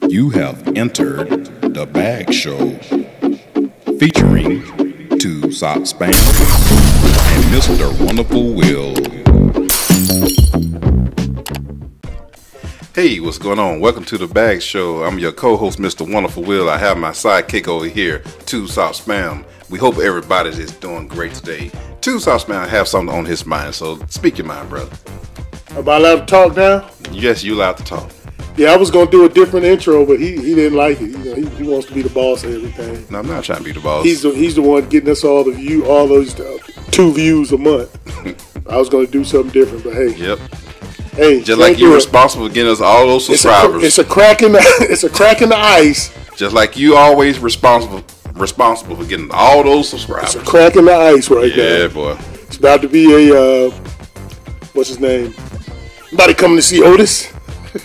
You have entered the Bag Show featuring Tubesox Spam and Mr. Wunderful Will. Hey, what's going on? Welcome to the Bag Show. I'm your co-host, Mr. Wunderful Will. I have my sidekick over here, Tubesox Spam. We hope everybody is doing great today. Tubesox Spam have something on his mind, so speak your mind, brother. Am I allowed to talk now? Yes, you're allowed to talk. Yeah, I was going to do a different intro, but he didn't like it. You know, he wants to be the boss of everything. No, I'm not trying to be the boss. He's the one getting us all those 2 views a month. I was going to do something different, but hey. Yep. Hey, just like you're responsible for getting us all those subscribers. It's a crack in the ice. Just like you always responsible for getting all those subscribers. It's a crack in the ice right now. Yeah, boy. It's about to be a what's his name? Somebody coming to see Otis.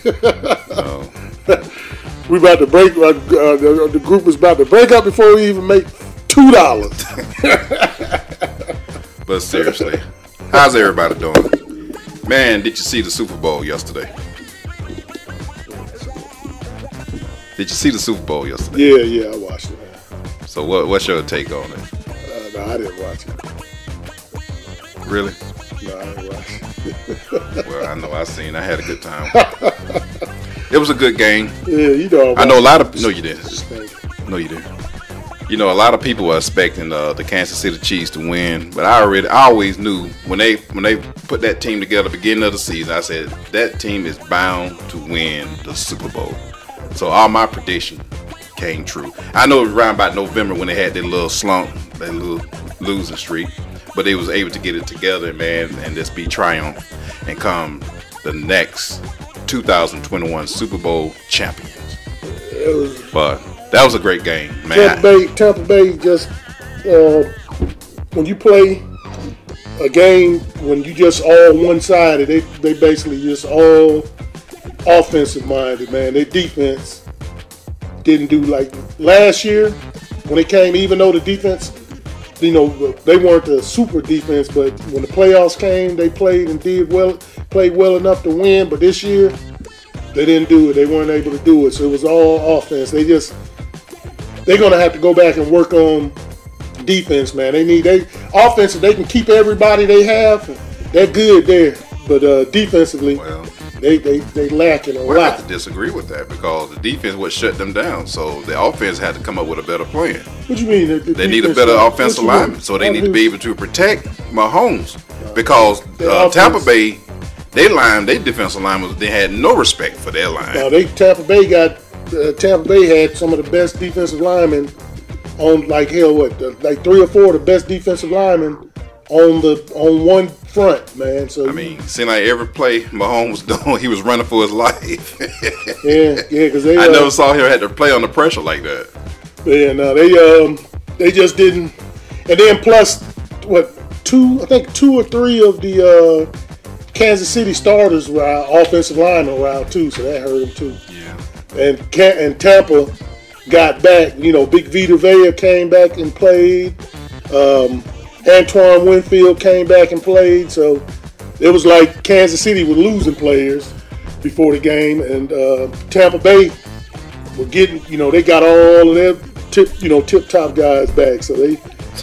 No. We about to break. The group was about to break up before we even make $2. But seriously, how's everybody doing? Man, did you see the Super Bowl yesterday? Did you see the Super Bowl yesterday? Yeah, I watched it. So what's your take on it? No, I didn't watch it. Really? No, I didn't watch it. Well, I know I had a good time. It was a good game. Yeah, you know. I know a lot of. No, you didn't. No, you didn't. You know, a lot of people were expecting the Kansas City Chiefs to win, but I always knew when they put that team together at the beginning of the season, I said that team is bound to win the Super Bowl. So all my prediction came true. I know it was around about November when they had their little slump, their little losing streak, but they was able to get it together, man, and just be triumph and come the next 2021 Super Bowl champions. But that was a great game, man. Tampa Bay just when you play a game when you just all one-sided, they basically just all offensive minded, man. Their defense didn't do like last year when they came, even though the defense, you know, they weren't the super defense, but when the playoffs came, they played well enough to win. But this year, they didn't do it. They weren't able to do it. So it was all offense. They're gonna have to go back and work on defense, man. They offensive. They can keep everybody they have. They're good there, but defensively, well, they lacking a lot. I have to disagree with that because the defense would shut them down. So the offense had to come up with a better plan. What do you mean? They need a better offensive lineman, so they need to be able to protect Mahomes because Tampa Bay, their defensive line they had no respect for their line. Now Tampa Bay had some of the best defensive linemen on like 3 or 4 of the best defensive linemen on one front, man. So I mean, seemed like every play Mahomes was doing, he was running for his life. yeah, because I never saw him had to play under pressure like that. Yeah, no, they just didn't. And then plus, two or three of the Kansas City starters were offensive linemen around too, so that hurt them too. Yeah. And Tampa got back. You know, Big Vita Vea came back and played. Antoine Winfield came back and played. So it was like Kansas City were losing players before the game, and Tampa Bay were getting. You know, they got all of their tip-top guys back. So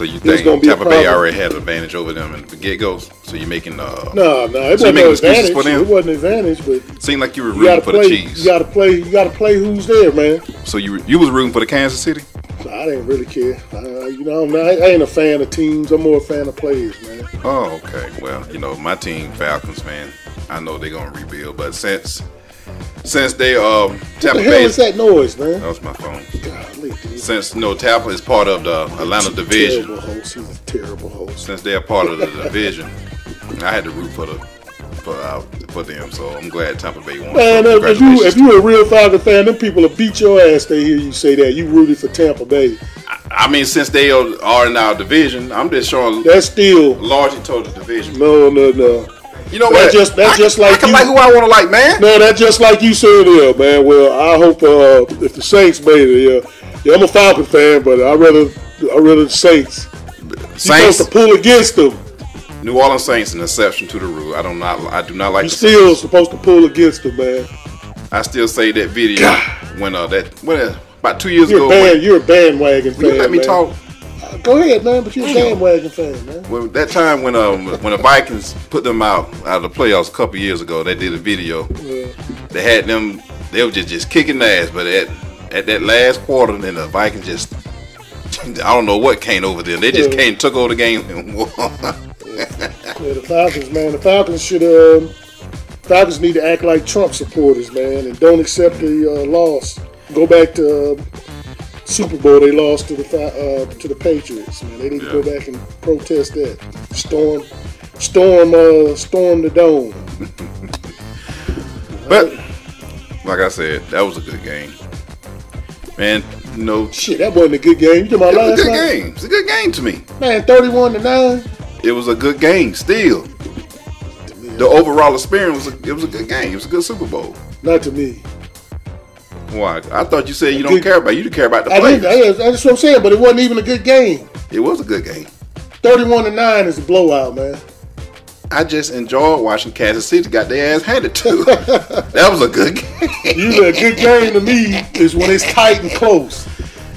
you think Tampa Bay already had an advantage over them in the get-go? So you're making no, it wasn't an advantage. It wasn't an advantage, but seemed like you were rooting for the Chiefs. You got to play who's there, man. So you was rooting for the Kansas City? I didn't really care. I ain't a fan of teams. I'm more a fan of players, man. Oh, okay. Well, my team, Falcons, man. I know they're gonna rebuild, but since they Tampa what the hell is that noise, man? That was my phone. Golly, dude. Since Tampa is part of the Atlanta division. He's a terrible host. Since they're part of the division, I had to root for them. So I'm glad Tampa Bay won. Man, if you're a real Falcon fan, them people will beat your ass. They hear you say that you rooted for Tampa Bay. I mean, since they are in our division, I'm just showing. That's still largely total division. No. You know what? That's just like I can like who I want to like, man. No, that's just like you said there, man. Well, I hope if the Saints made it, yeah, I'm a Falcon fan, but I rather the Saints. You're supposed to pull against them. New Orleans Saints, an exception to the rule. I do not like. You're still supposed to pull against them, man. I still say that video. God. when about 2 years ago. You're a bandwagon fan. You let me talk. Go ahead, man. But you're a bandwagon fan, man. When that time when the Vikings put them out of the playoffs a couple years ago, they did a video. Yeah. They had them. They were just kicking ass, but at that last quarter, then the Vikings just. I don't know what came over them. They just took over the game and won. Yeah, the Falcons, man. The Falcons Falcons need to act like Trump supporters, man, and don't accept the loss. Go back to Super Bowl. They lost to the Patriots, man. They need to go back and protest that. Storm the dome. But like I said, that was a good game, man. Shit, that wasn't a good game. You talking about last night? Game. It's a good game to me. Man, 31-9. It was a good game still. The overall experience was a good game. It was a good Super Bowl. Not to me. Why? I thought you said you don't care about. You care about the players. That's what I'm saying. But it wasn't even a good game. It was a good game. 31-9 is a blowout, man. I just enjoyed watching Kansas City got their ass handed to. That was a good game. Usually a good game to me is when it's tight and close.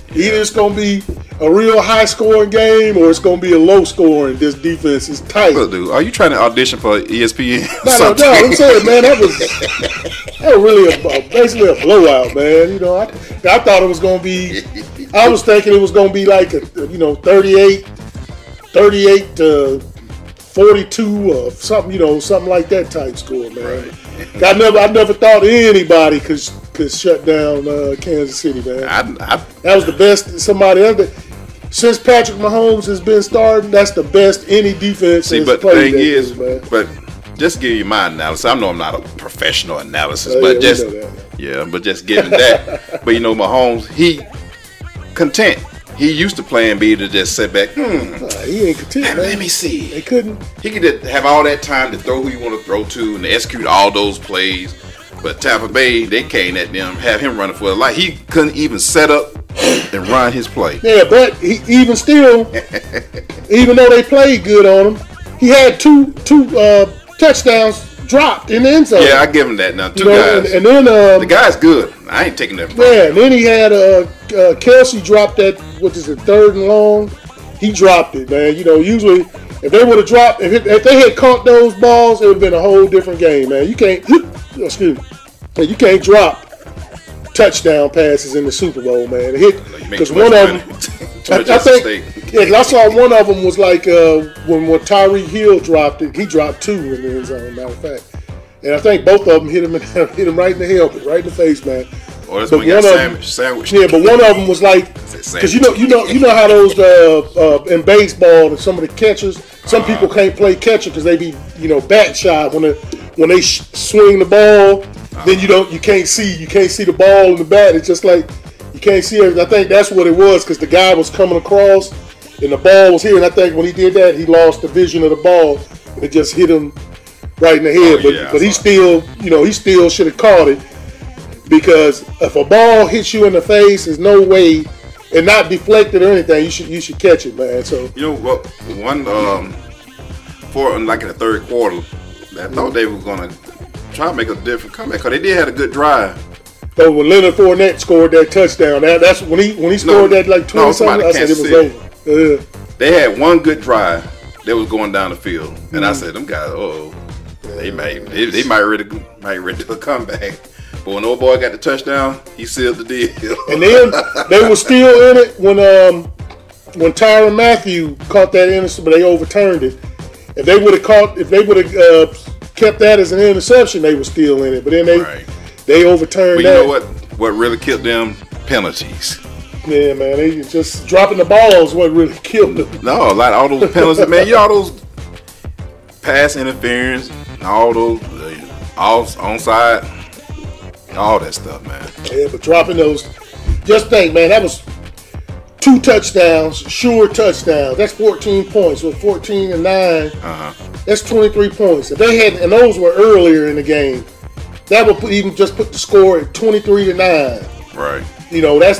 Either it's going to be a real high-scoring game or it's going to be a low-scoring. This defense is tight. Look, dude, are you trying to audition for ESPN? No, I'm saying, man, that was really basically a blowout, man. You know, I thought it was going to be. I was thinking it was going to be like 38 to 42 or something, something like that type score, man. Right. I never thought anybody could shut down Kansas City, man. That was the best somebody ever. Since Patrick Mahomes has been starting, that's the best any defense has but played. The thing is, but just to give you my analysis. I know I'm not a professional analysis, but just giving that. But Mahomes, he content. He used to plan B to just sit back. He ain't content, man. Let me see. They couldn't. He could have all that time to throw who you want to throw to and execute all those plays. But Tampa Bay, they came at them, have him running for a life. He couldn't even set up and run his play. Yeah, but even still, even though they played good on him, he had two touchdowns dropped in the end zone. Yeah, I give him that now. Two guys. And then the guy's good. I ain't taking that from him. Yeah, and then he had Kelsey dropped that, third and long. He dropped it, man. Usually if they would have dropped, if they had caught those balls, it would have been a whole different game, man. You can't, you can't drop touchdown passes in the Super Bowl, man. Because one of them, I think, I saw one of them was like when Tyreek Hill dropped it. He dropped two in the end zone, matter of fact. And I think both of them hit him right in the helmet, right in the face, man. Oh, that's when you got sandwich. Yeah, but one of them was like, because you know how those in baseball, some of the catchers, some people can't play catcher because they be bat shy when they swing the ball. Then you can't see the ball in the bat. It's just like you can't see it. I think that's what it was because the guy was coming across and the ball was here. And I think when he did that, he lost the vision of the ball and it just hit him right in the head. But he still should have caught it because if a ball hits you in the face, there's no way and not deflected or anything. You should catch it, man. So one like in the third quarter, I thought they were gonna try to make a different comeback because they did have a good drive. So when Leonard Fournette scored that touchdown, that's when he scored that like 20 something. I said it was over. They had one good drive. They was going down the field, and I said, "Them guys, they might ready to a comeback." But when old boy got the touchdown, he sealed the deal. And then they were still in it when Tyrann Mathieu caught that interception, but they overturned it. If they would have kept that as an interception, they were still in it. But then they overturned that. But you know what really killed them? Penalties. Yeah, man. They just dropping the balls what really killed them. No, all those penalties, man. All those pass interference, all those onside, all that stuff, man. Yeah, but dropping those, just think, man, that was 2 touchdowns, sure touchdowns. That's 14 points. With 14 and 9, that's 23 points. If they had, and those were earlier in the game, that would even just put the score at 23-9. Right.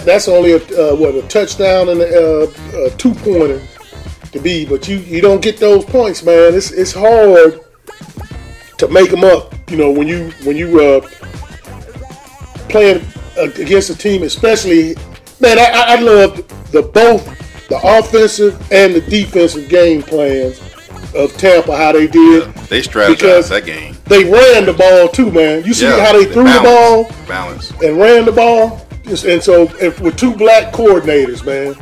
That's only a touchdown and a 2-pointer to be. But you don't get those points, man. It's hard to make them up. When you playing against a team, especially, man, I loved both the offensive and the defensive game plans of Tampa, how they did. Yeah, they strategized that game. They ran the ball too, man. You see how they threw the ball and ran the ball? And so with two black coordinators, man.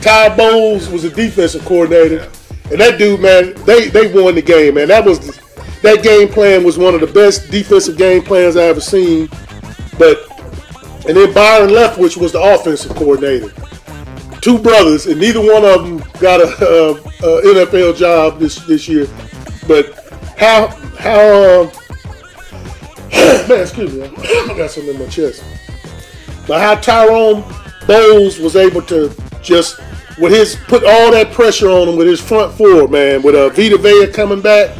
Ty Bowles was a defensive coordinator. Yeah. And that dude, man, they won the game, man. That game plan was one of the best defensive game plans I ever seen. And then Byron Leftwich was the offensive coordinator. Two brothers, and neither one of them got a NFL job this year. But how man, excuse me, I got something in my chest. But how Tyrone Bowles was able to just put all that pressure on him with his front four, man. With Vita Vea coming back,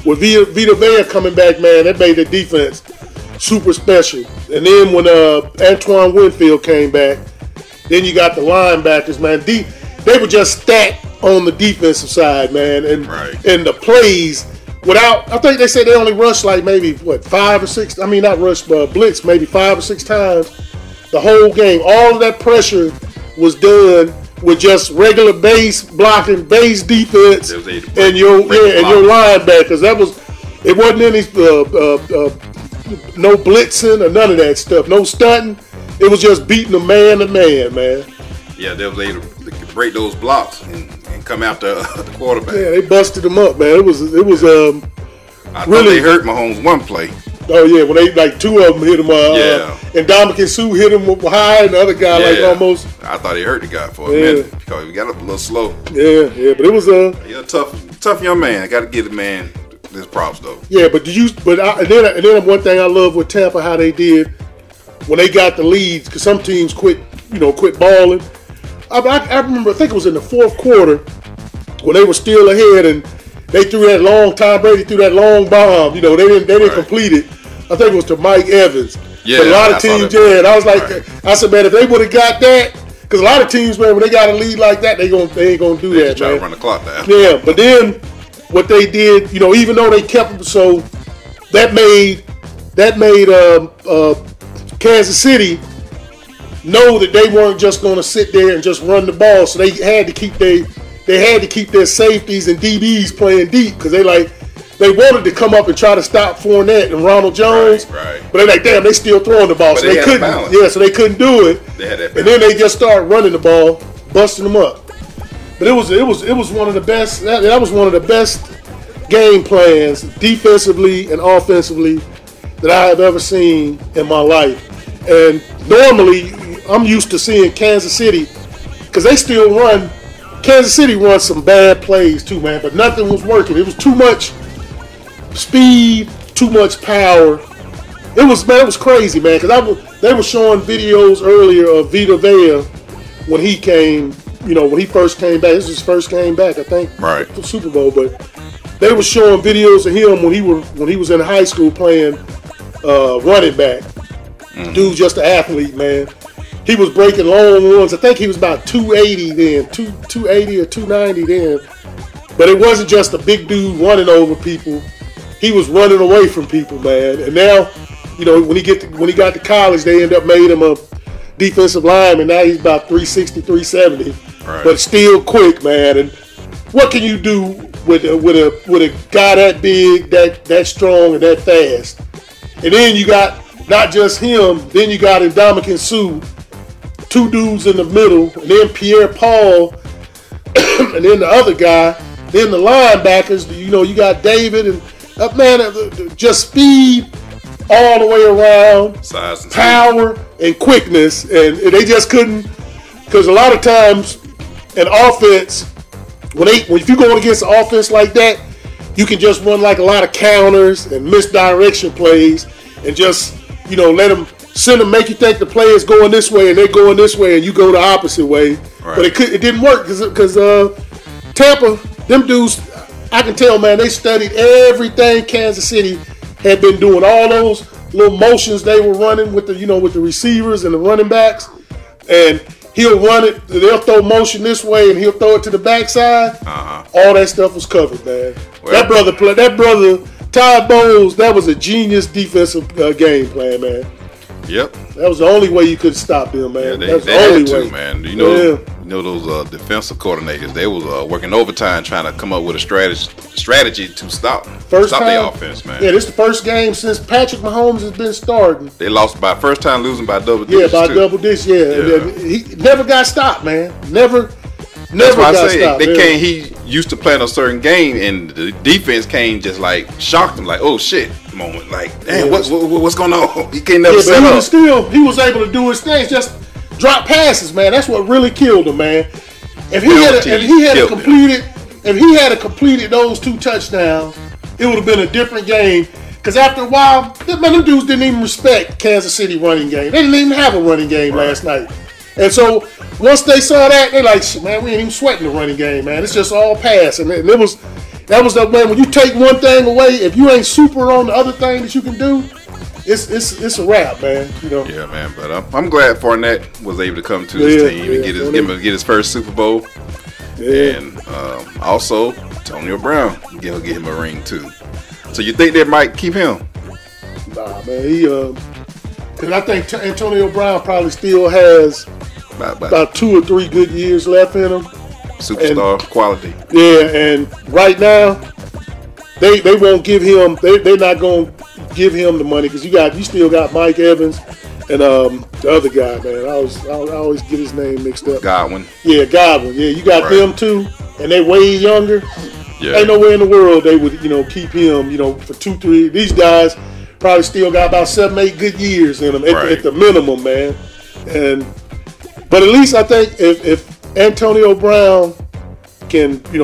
man, that made the defense super special. And then when Antoine Winfield came back, then you got the linebackers, man. They were just stacked on the defensive side, man. And the plays, I think they said they only rushed like maybe, 5 or 6, I mean not rushed, but blitz maybe 5 or 6 times the whole game. All of that pressure was done with just regular base blocking, base defense, and your linebackers. It wasn't any no blitzing or none of that stuff, no stunting. It was just beating them man to man, man. Yeah, they was able to break those blocks and come after the quarterback. Yeah, they busted them up, man. It was I thought they hurt Mahomes one play. Oh yeah, when they two of them hit him. And Dominican Sue hit him high, and the other guy almost. I thought he hurt the guy for a minute because he got up a little slow. Yeah, but it was tough young man. I got to give the man his props though. Yeah, but then one thing I love with Tampa, how they did when they got the leads, because some teams quit balling. I remember, I think it was in the fourth quarter when they were still ahead, and they threw that long. Tom Brady threw that long bomb. They didn't complete it. I think it was to Mike Evans. Yeah, but a lot of teams did. I was like, I said, man, if they would have got that, because a lot of teams, man, when they got a lead like that, they ain't gonna do that, try man. To run the clock down. Yeah, but then what they did, even though they kept them, so that made Kansas City know that they weren't just going to sit there and just run the ball. So they had to keep their safeties and DBs playing deep, because they wanted to come up and try to stop Fournette and Ronald Jones. Right. But they're like, damn, they still throwing the ball, but so they couldn't. Yeah, so they couldn't do it. They had that balance. And then they just started running the ball, busting them up. But it was one of the best. That was one of the best game plans, defensively and offensively, that I have ever seen in my life. And normally, I'm used to seeing Kansas City, because they still run. Kansas City runs some bad plays too, man, but nothing was working. It was too much speed, too much power. It was crazy, man, because they were showing videos earlier of Vita Vea when he came, when he first came back. This was his first game back, I think, right, for Super Bowl. But they were showing videos of him when he was in high school playing running back. Mm-hmm. Dude's just an athlete, man. He was breaking long runs. I think he was about 280 then, 280 or 290 then. But it wasn't just a big dude running over people. He was running away from people, man. And now, when he got to college, they end up made him a defensive lineman. Now he's about 360, 370, right, but still quick, man. And what can you do with a guy that big, that strong, and that fast? And then you got not just him. Then you got Ndamukong Suh, two dudes in the middle, and then Pierre Paul, and then the other guy. Then the linebackers, you got David and just speed all the way around, size and power and quickness, and they just couldn't, because a lot of times an offense, if you're going against an offense like that, you can just run like a lot of counters and misdirection plays, and just let them send them, make you think the play is going this way and they're going this way, and you go the opposite way. Right. But it didn't work because Tampa, them dudes, I can tell, man, they studied everything Kansas City had been doing. All those little motions they were running with the receivers and the running backs. And he'll run it, they'll throw motion this way and he'll throw it to the backside. Uh-huh. All that stuff was covered, man. Well, that brother, Todd Bowles, that was a genius defensive game plan, man. Yep. That was the only way you could stop them, man. Yeah, That's they the only had to, way. man. You know those defensive coordinators. They was working overtime trying to come up with a strategy to stop their offense, man. Yeah, this is the first game since Patrick Mahomes has been starting. They lost by first time losing by double digits. Yeah, by double digits. Yeah. And he never got stopped, man. Never. That's why got I say stopped. they can't. He used to playing a certain game, and the defense came just like shocked him, like, "Oh shit!" moment. Like, damn, what's going on? He can't never set up. He was able to do his things, just drop passes, man. That's what really killed him, man. If he had completed those 2 touchdowns, it would have been a different game. Because after a while, them dudes didn't even respect Kansas City running game. They didn't even have a running game last night. And so once they saw that, they like, man, we ain't even sweating the running game, man. It's just all pass. And that was the man. When you take one thing away, if you ain't super on the other thing that you can do, it's a wrap, man. You know. Yeah, man. But I'm glad Fournette was able to come to his team and get his first Super Bowl. Yeah. And also Antonio Brown, he'll get him a ring too. So you think they might keep him? Nah, man. Because I think Antonio Brown probably still has about 2 or 3 good years left in him. Superstar quality. Yeah, and right now they won't give him. They're not going to give him the money because you still got Mike Evans and the other guy, man. I always get his name mixed up. Godwin. Yeah, Godwin. Yeah, you got them too, and they way younger. Yeah. Ain't nowhere in the world they would keep him for 2, 3. These guys probably still got about 7, 8 good years in them at the minimum, man. But at least I think if Antonio Brown can, he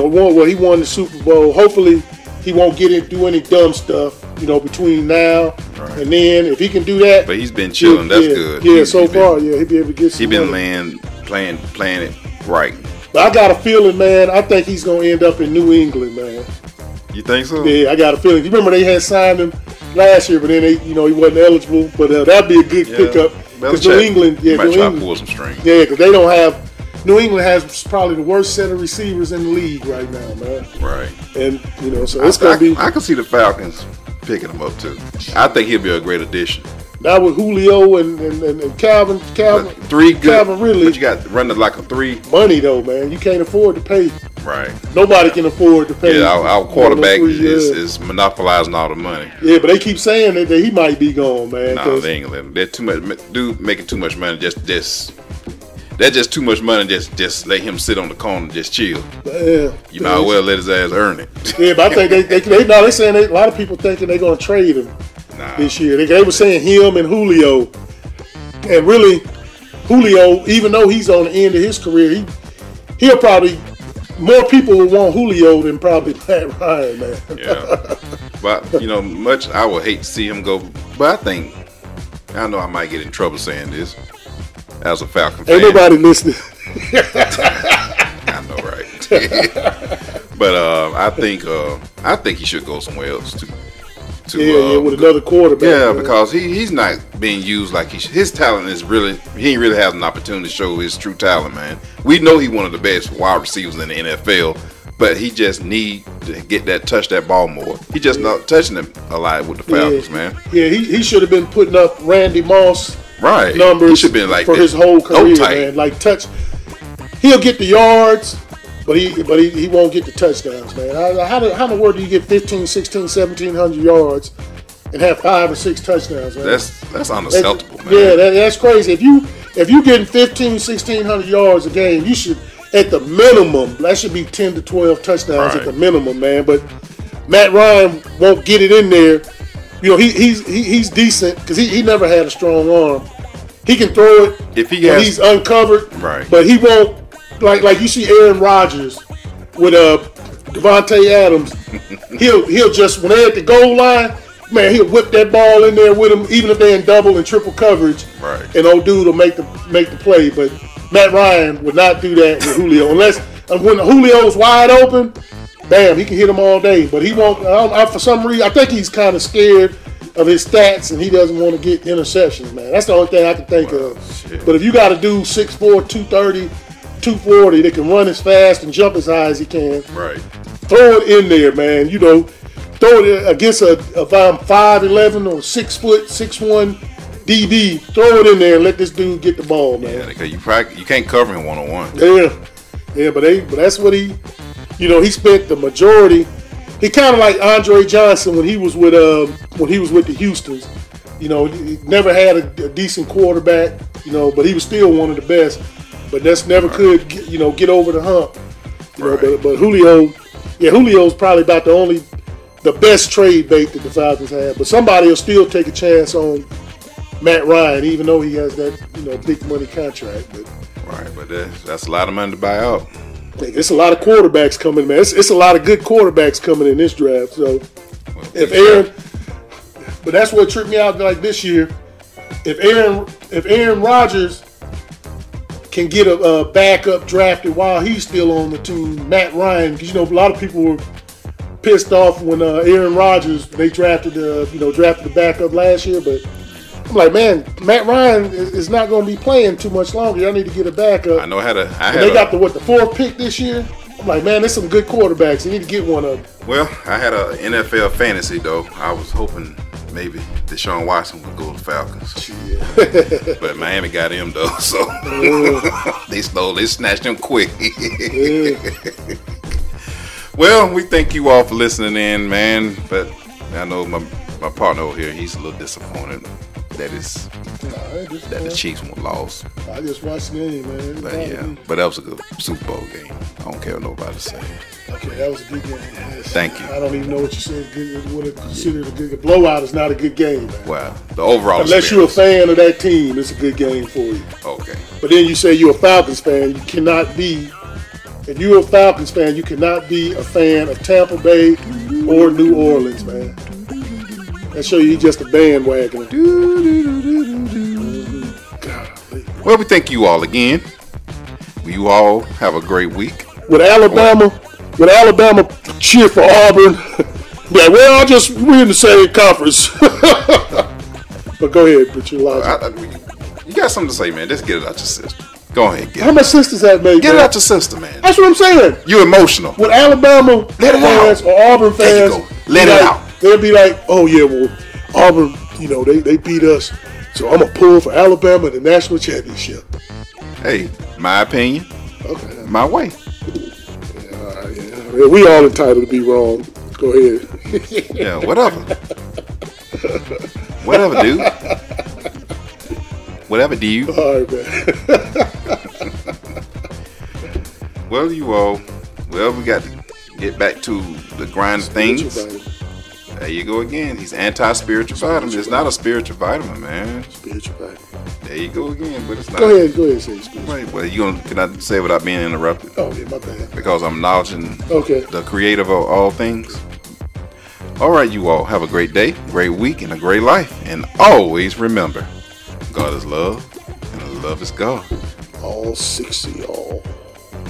won the Super Bowl. Hopefully he won't do any dumb stuff, between now and then. If he can do that, but he's been chilling. That's good. Yeah, so far, he'll be able to get some. He's been playing it right. But I got a feeling, man. I think he's gonna end up in New England, man. You think so? Yeah, I got a feeling. You remember they had signed him last year, but then he wasn't eligible. But that'd be a good pickup because New England, might try to pull some strings. Yeah, because they don't have. New England has probably the worst set of receivers in the league right now, man. Right. And so it's gonna be. I can see the Falcons picking him up too. I think he'll be a great addition. That was Julio and Calvin. 3 good. Calvin Ridley. But you got running like a 3. Money though, man. You can't afford to pay. Right. Nobody can afford to pay. Yeah, our quarterback is monopolizing all the money. Yeah, but they keep saying that he might be gone, man. No, they ain't gonna let him. They're too much. Dude making too much money. That's just too much money. Just let him sit on the corner and just chill. Yeah. You might as well let his ass earn it. Yeah, but I think they're saying a lot of people thinking they're gonna trade him this year. They were saying him and Julio, and really Julio, even though he's on the end of his career, he'll probably more people will want Julio than probably Matt Ryan, man. Yeah, but much I would hate to see him go. But I know I might get in trouble saying this as a Falcon fan. Ain't nobody listening. I know, right? But I think he should go somewhere else too. With another quarterback. Yeah, because he's not being used like his talent is really. He ain't really has an opportunity to show his true talent, man. We know he's one of the best wide receivers in the NFL, but he just need to touch that ball more. He just not touching him a lot with the Falcons, man. Yeah, he should have been putting up Randy Moss numbers. He should have been like for his whole career, man. Like he'll get the yards. But he won't get the touchdowns, man. How in the world do you get 15, 16, 1,700 yards and have 5 or 6 touchdowns, man? That's unacceptable, man. Yeah, that's crazy. If you getting 15, 1,600 yards a game, you should at the minimum that should be 10 to 12 touchdowns at the minimum, man. But Matt Ryan won't get it in there. He's decent because he never had a strong arm. He can throw it if he's uncovered, right? But he won't. Like you see Aaron Rodgers with Devontae Adams, he'll just when they're at the goal line, man, he'll whip that ball in there with him, even if they're in double and triple coverage. Right. And old dude will make the play. But Matt Ryan would not do that with Julio unless when Julio's wide open, bam, he can hit him all day. But he won't. For some reason, I think he's kind of scared of his stats and he doesn't want to get interceptions, man. That's the only thing I can think of. Shit. But if you got to do 6'4", 230. 240 that can run as fast and jump as high as he can. Right. Throw it in there, man. Throw it against if I'm 5'11" or 6 foot, 6'1", DB, throw it in there and let this dude get the ball, man. Yeah, because you can't cover him 1-on-1. Yeah, but that's what he, he spent the majority. He kind of like Andre Johnson when he was with the Houstons. He never had a decent quarterback, but he was still one of the best. But that's never could get over the hump. But Julio's probably about the best trade bait that the Falcons have. But somebody will still take a chance on Matt Ryan, even though he has that big money contract. But that's a lot of money to buy out. It's a lot of quarterbacks coming, man. It's a lot of good quarterbacks coming in this draft. So but that's what tripped me out like this year. If Aaron Rodgers can get a backup drafted while he's still on the team, Matt Ryan, because a lot of people were pissed off when Aaron Rodgers they drafted the backup last year, but I'm like, man, Matt Ryan is not going to be playing too much longer. Y'all need to get a backup. I know they got the 4th pick this year. I'm like, man, there's some good quarterbacks. You need to get one of them. Well, I had an NFL fantasy though. I was hoping maybe Deshaun Watson would go to the Falcons. Yeah. But Miami got him though, so they snatched him quick. Well, we thank you all for listening in, man. But I know my partner over here, he's a little disappointed that the Chiefs won lost. I just watched the game, man. But that was a good Super Bowl game. I don't care what nobody say. Okay, that was a good game. Thank you. I don't even know what you said. What is considered a good blowout is not a good game, man. Well, the overall unless you're a fan of that team, it's a good game for you. Okay. But then you say you're a Falcons fan, you cannot be. If you're a Falcons fan, you cannot be a fan of Tampa Bay or New Orleans, man. That show you just a bandwagon. Well, we thank you all again. You all have a great week. Would Alabama cheer for Auburn? Yeah, well, we're in the same conference. But go ahead, put your logic. You got something to say, man. Just get it out your system. Go ahead, get it. How much sisters that make? Get it out your system, man. That's what I'm saying. You're emotional. With Alabama fans or Auburn fans, let it out. They'll be like, oh yeah, well, Auburn, they beat us, so I'm gonna pull for Alabama in the national championship. Hey, my opinion. Okay. My way. Yeah, we all entitled to be wrong. Go ahead. Yeah, whatever. Whatever, dude. Whatever, dude. All right, man. Well, we got to get back to the grind of things. There you go again. He's anti-spiritual vitamin. It's not a spiritual vitamin, man. Spiritual vitamin. There you go again, but it's not. Go ahead, say spiritual. Wait, well, can I say without being interrupted? Oh, yeah, my bad. Because I'm acknowledging the creator of all things. All right, you all have a great day, great week, and a great life. And always remember, God is love, and love is God. All 6 of y'all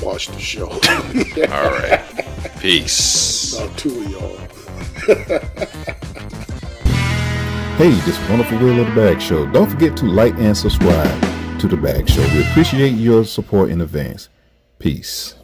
watch the show. All right. Peace. Not 2 of y'all. Hey, this is Wonderful Will of the Bag Show. Don't forget to like and subscribe to the Bag Show. We appreciate your support in advance. Peace.